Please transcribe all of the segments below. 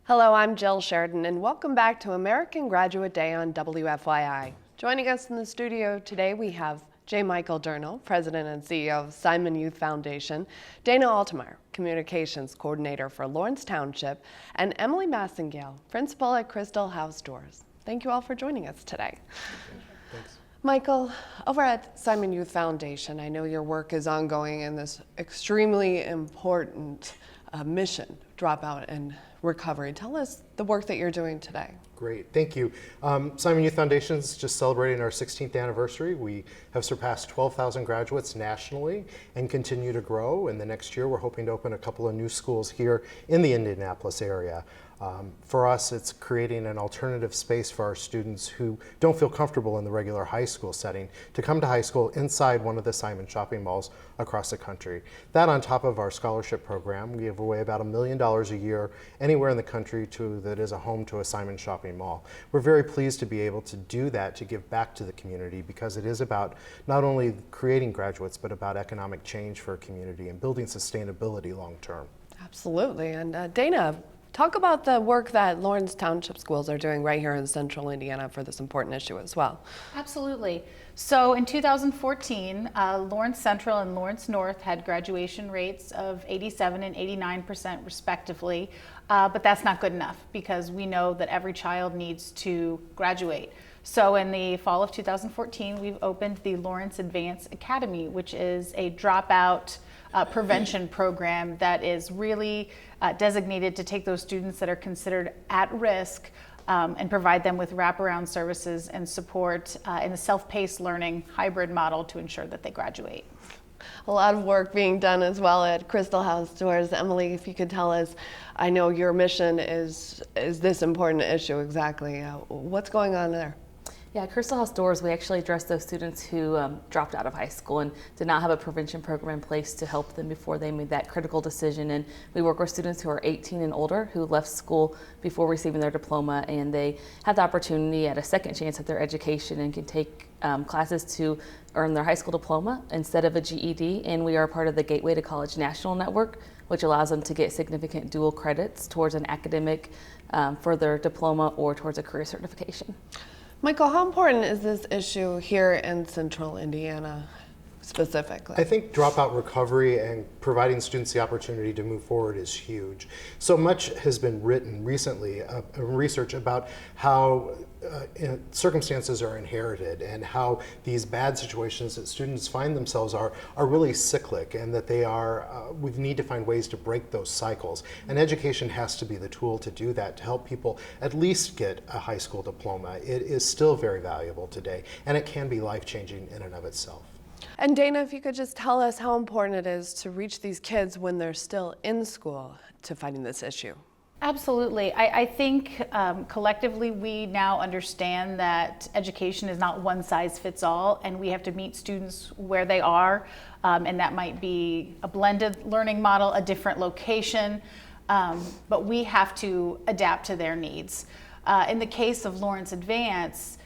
Hello, I'm Jill Sheridan, and welcome back to American Graduate Day on WFYI. Joining us in the studio today, we have J. Michael Durnil, President and CEO of Simon Youth Foundation, Dana Altemeyer, Communications Coordinator for Lawrence Township, and Emily Masengale, Principal at Crystal House Doors. Thank you all for joining us today. Thanks. Michael, over at Simon Youth Foundation, I know your work is ongoing in this extremely important mission, Dropout and Recovery. Tell us the work that you're doing today. Great, thank you. Simon Youth Foundation is just celebrating our 16th anniversary. We have surpassed 12,000 graduates nationally and continue to grow. In the next year, we're hoping to open a couple of new schools here in the Indianapolis area. For us, it's creating an alternative space for our students who don't feel comfortable in the regular high school setting to come to high school inside one of the Simon shopping malls across the country. That on top of our scholarship program, we give away about $1 million a year anywhere in the country that is a home to a Simon shopping mall. We're very pleased to be able to do that, to give back to the community, because it is about not only creating graduates, but about economic change for a community and building sustainability long term. Absolutely. And Dana, talk about the work that Lawrence Township schools are doing right here in central Indiana for this important issue as well. Absolutely. So in 2014, Lawrence Central and Lawrence North had graduation rates of 87% and 89% respectively, but that's not good enough because we know that every child needs to graduate. So in the fall of 2014, we've opened the Lawrence Advance Academy, which is a dropout prevention program that is really designated to take those students that are considered at risk and provide them with wraparound services and support in a self-paced learning hybrid model to ensure that they graduate. A lot of work being done as well at Crystal House Doors. Emily, if you could tell us, I know your mission is this important issue exactly. What's going on there? Yeah, at Crystal House Doors, we actually address those students who dropped out of high school and did not have a prevention program in place to help them before they made that critical decision. And we work with students who are 18 and older who left school before receiving their diploma, and they have the opportunity at a second chance at their education and can take classes to earn their high school diploma instead of a GED. And we are part of the Gateway to College National Network, which allows them to get significant dual credits towards an academic for their diploma or towards a career certification. Michael, how important is this issue here in central Indiana specifically? I think dropout recovery and providing students the opportunity to move forward is huge. So much has been written recently, research about how circumstances are inherited and how these bad situations that students find themselves are really cyclic, and that we need to find ways to break those cycles. And education has to be the tool to do that, to help people at least get a high school diploma. It is still very valuable today, and it can be life-changing in and of itself. And Dana, if you could just tell us how important it is to reach these kids when they're still in school to fighting this issue. Absolutely. I think collectively we now understand that education is not one size fits all, and we have to meet students where they are, and that might be a blended learning model, a different location, but we have to adapt to their needs. In the case of Lawrence Advance,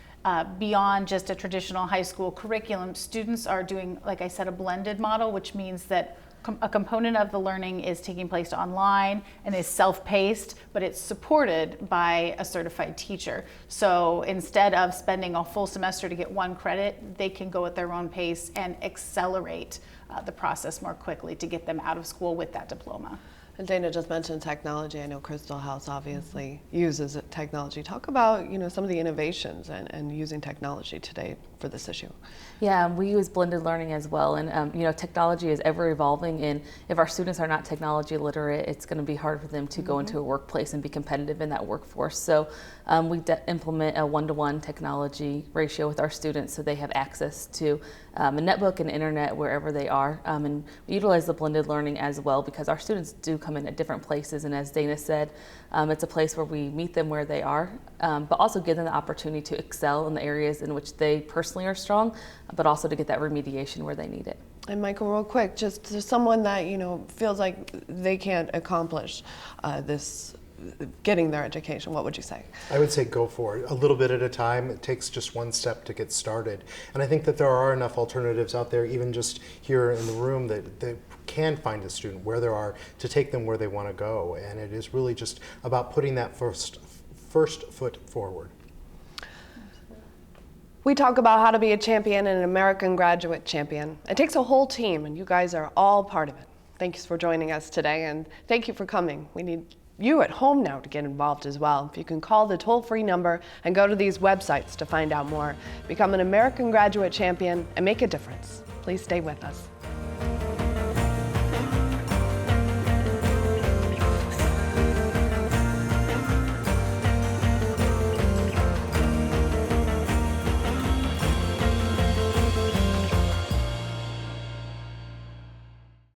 beyond just a traditional high school curriculum, students are doing, like I said, a blended model, which means that a component of the learning is taking place online and is self-paced, but it's supported by a certified teacher. So instead of spending a full semester to get one credit, they can go at their own pace and accelerate the process more quickly to get them out of school with that diploma. And Dana just mentioned technology. I know Crystal House obviously uses technology. Talk about some of the innovations and using technology today for this issue. Yeah, we use blended learning as well, and technology is ever evolving, and if our students are not technology literate, it's going to be hard for them to go into a workplace and be competitive in that workforce. So we implement a one-to-one technology ratio with our students so they have access to a netbook and internet wherever they are, and we utilize the blended learning as well because our students do come in at different places, and as Dana said, it's a place where we meet them where they are, but also give them the opportunity to excel in the areas in which they personally are strong, but also to get that remediation where they need it. And Michael, real quick, just to someone that feels like they can't accomplish this getting their education? What would you say? I would say go for it. A little bit at a time. It takes just one step to get started. And I think that there are enough alternatives out there, even just here in the room, that can find a student where there are to take them where they want to go. And it is really just about putting that first foot forward. We talk about how to be a champion and an American graduate champion. It takes a whole team, and you guys are all part of it. Thanks for joining us today, and thank you for coming. We need you at home now to get involved as well. You can call the toll-free number and go to these websites to find out more. Become an American graduate champion and make a difference. Please stay with us.